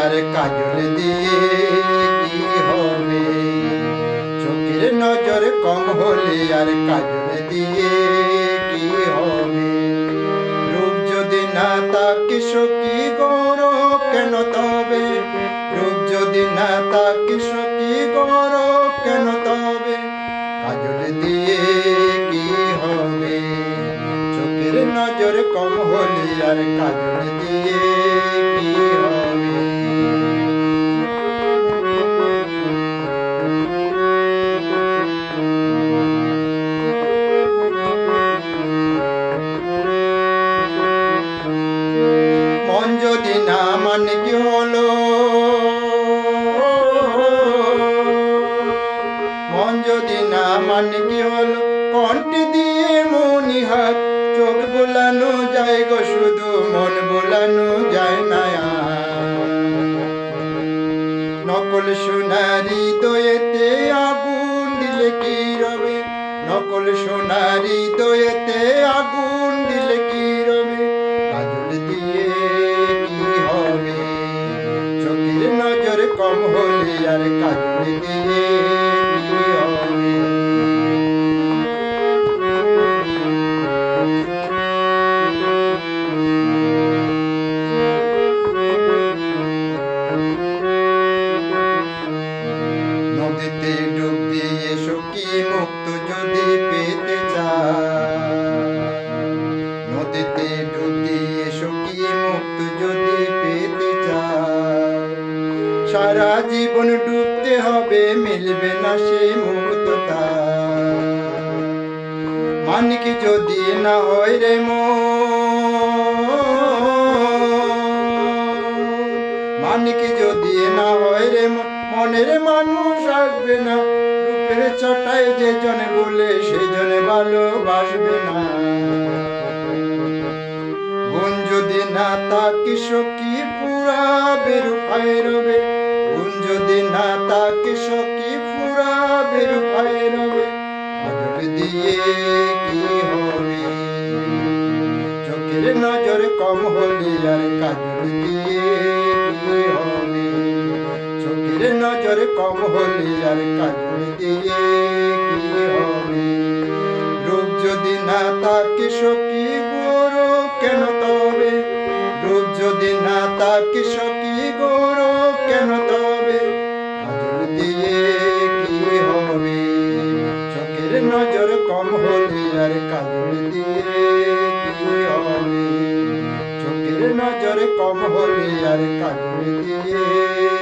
আর কাজল দিয়ে কি হবে? চোখের নজর কম হলে আর কাজল দিয়ে কি হবে? রূপ যদি না তাকে সখী গৌর কেন তবে? রূপ যদি না তাকে সখী গৌর কেন তবে? কাজল দিয়ে কি হবে? চোখের নজর কম হলে আর কাজল দিয়ে কি হবে? মন যদি না মানে কি হলো? মন যদি না মানে কি হলো? কণ্ঠে দিয়ে মনিহার চোখ বোলানো যায় গো শুধু, মন বোলানো যায় না আর। নকল সোনারি দয়েতে আগুন দিলে কি রবে? নকল সোনারি দয়েতে আগুন দিলে কি রবে? কাজল দিয়ে কি হবে? চোখের নজর কম হলে আর কাজল দিয়ে কি হবে? নদীতে ডুব দিয়ে সখী মুক্ত যদি পেতে চায়, নদীতে ডুব দিয়ে সখী মুক্ত যদি পেতে চায়, সারা জীবন ডুবতে হবে, মিলবে না সেই মুক্ততা। মানিক যদি না হয় রে মানিক যদি না হয় রে মনের মানুষ আসবে না। রূপের চটায় যে জনে বলে সেই জনে ভালোবাসবে না। গুণ যদি না তাকে সখী পুরা বেরুপায় রবে। গুণ যদি না তাকে সখী পুরা বেরুপায় রবে। কাজল দিয়ে কি হবে? চোখের নজর কম হলে আর কাজল দিয়ে কি হবে? চোখের নজর কম হলে আর কাজল দিয়ে কি হবে? রূপ যদি না তাকে সখী গৌর কেন তবে? রূপ যদি না তাকে সখী গৌর কেন তবে? কাজল দিয়ে কি হবে? চোখের নজর কম হলে আর কাজল দিয়ে কি হবে? চোখের নজর কম হলে আর কাজল দিয়ে